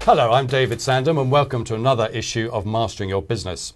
Hello, I'm David Sandham and welcome to another issue of Mastering Your Business.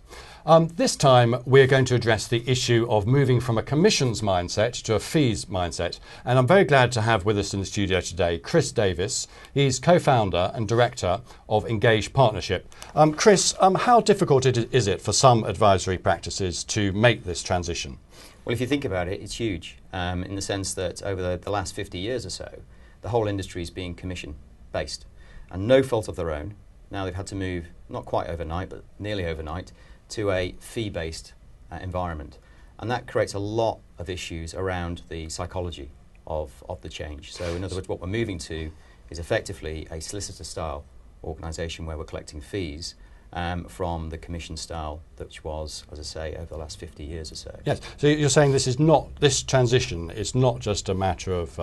This time we're going to address the issue of moving from a commissions mindset to a fees mindset. And I'm very glad to have with us in the studio today Chris Davies. He's co-founder and director of Engage Partnership. Chris, how difficult is it for some advisory practices to make this transition? Well, if you think about it, it's huge in the sense that over the last 50 years or so, the whole industry is being commission-based. And no fault of their own. Now they've had to move, not quite overnight, but nearly overnight, to a fee-based environment. And that creates a lot of issues around the psychology of the change. So in other words, what we're moving to is effectively a solicitor-style organisation where we're collecting fees from the commission style, which was, as I say, over the last 50 years or so. Yes, so you're saying this transition is not just a matter of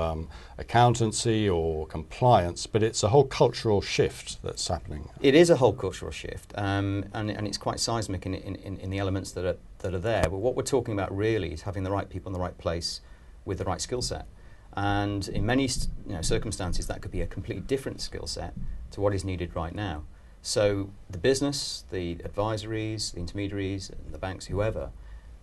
accountancy or compliance, but it's a whole cultural shift that's happening. It is a whole cultural shift, and it's quite seismic in the elements that are there. But what we're talking about really is having the right people in the right place with the right skill set. And in many circumstances, that could be a completely different skill set to what is needed right now. So the business, the advisories, the intermediaries, and the banks, whoever,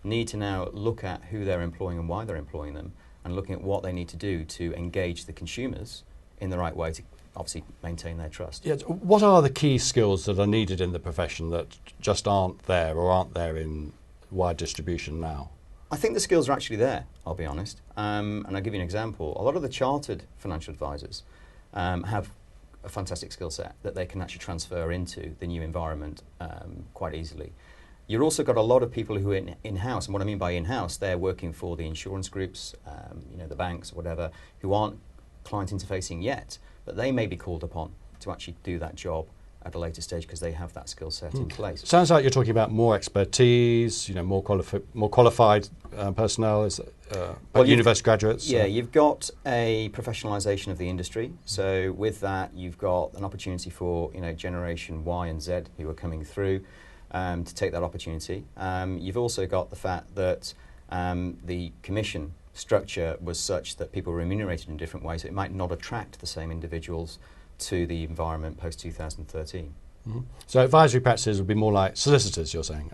need to now look at who they're employing and why they're employing them, and looking at what they need to do to engage the consumers in the right way to obviously maintain their trust. Yes. What are the key skills that are needed in the profession that just aren't there or aren't there in wide distribution now? I think the skills are actually there, I'll be honest. And I'll give you an example. A lot of the chartered financial advisors have a fantastic skill set that they can actually transfer into the new environment quite easily. You've also got a lot of people who are in-house, and what I mean by in-house, they're working for the insurance groups, the banks, whatever, who aren't client interfacing yet, but they may be called upon to actually do that job at a later stage because they have that skill set in place. Sounds like you're talking about more expertise, more qualified personnel, university graduates. Yeah, you've got a professionalisation of the industry. So with that, you've got an opportunity for Generation Y and Z who are coming through to take that opportunity. You've also got the fact that the commission structure was such that people were remunerated in different ways. So it might not attract the same individuals to the environment post-2013. Mm-hmm. So advisory practices would be more like solicitors, you're saying?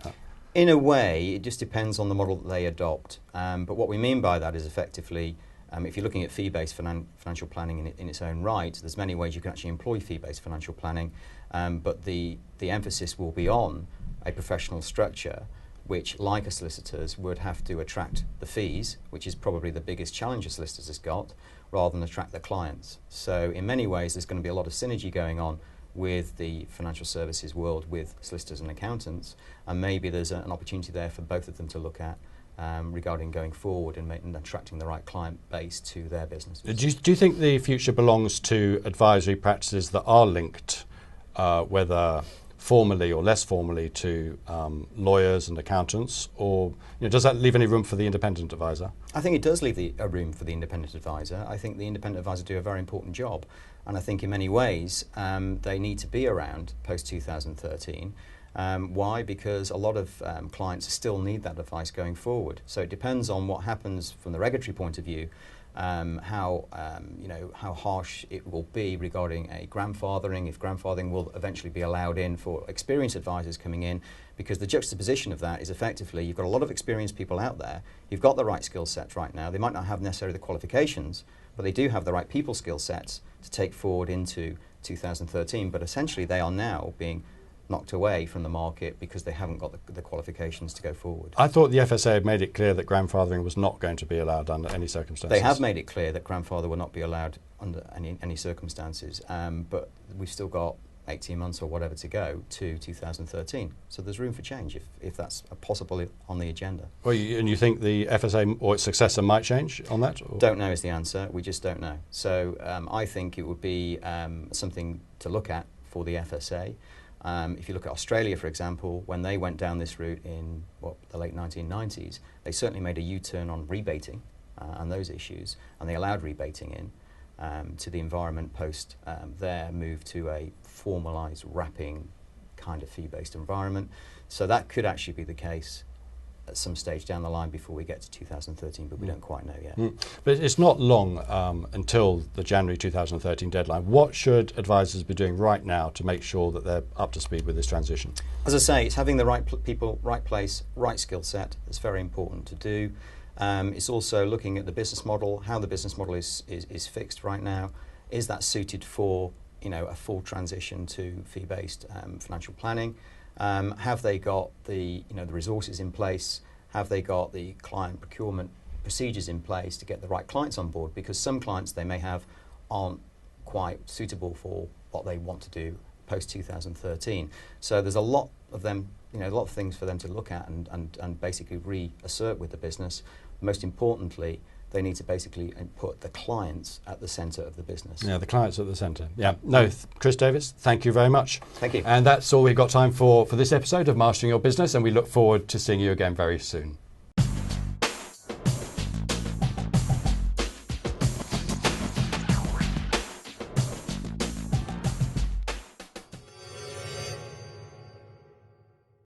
In a way, it just depends on the model that they adopt. But what we mean by that is effectively, if you're looking at fee-based financial planning in its own right, there's many ways you can actually employ fee-based financial planning, but the emphasis will be on a professional structure which, like a solicitor's, would have to attract the fees, which is probably the biggest challenge a solicitor's has got, rather than attract the clients. So in many ways, there's going to be a lot of synergy going on with the financial services world, with solicitors and accountants, and maybe there's an opportunity there for both of them to look at regarding going forward and attracting the right client base to their business. Do you think the future belongs to advisory practices that are linked, whether formally or less formally, to lawyers and accountants, or does that leave any room for the independent advisor? I think it does leave a room for the independent advisor. I think the independent advisor do a very important job, and I think in many ways they need to be around post-2013. Why? Because a lot of clients still need that advice going forward. So it depends on what happens from the regulatory point of view, how harsh it will be regarding a grandfathering, if grandfathering will eventually be allowed in for experienced advisors coming in, because the juxtaposition of that is effectively you've got a lot of experienced people out there, you've got the right skill sets right now, they might not have necessarily the qualifications, but they do have the right people skill sets to take forward into 2013, but essentially they are now being knocked away from the market because they haven't got the qualifications to go forward. I thought the FSA had made it clear that grandfathering was not going to be allowed under any circumstances. They have made it clear that grandfather will not be allowed under any circumstances, but we've still got 18 months or whatever to go to 2013. So there's room for change if that's possible on the agenda. Well, and you think the FSA or its successor might change on that? Or? Don't know is the answer. We just don't know. So I think it would be something to look at for the FSA. If you look at Australia, for example, when they went down this route in the late 1990s, they certainly made a U-turn on rebating and those issues, and they allowed rebating in to the environment post their move to a formalised wrapping kind of fee-based environment. So that could actually be the case at some stage down the line before we get to 2013, but we don't quite know yet. But it's not long until the January 2013 deadline. What should advisors be doing right now to make sure that they're up to speed with this transition? As I say, it's having the right people, right place, right skill set. It's very important to do. It's also looking at the business model, how the business model is fixed right now. Is that suited for a full transition to fee-based financial planning? Have they got the resources in place? Have they got the client procurement procedures in place to get the right clients on board? Because some clients they may have aren't quite suitable for what they want to do post 2013. So there's a lot of them, a lot of things for them to look at and basically reassert with the business. Most importantly, they need to basically put the clients at the centre of the business. Yeah, the clients at the centre. Yeah. No, Chris Davies, thank you very much. Thank you. And that's all we've got time for this episode of Mastering Your Business, and we look forward to seeing you again very soon.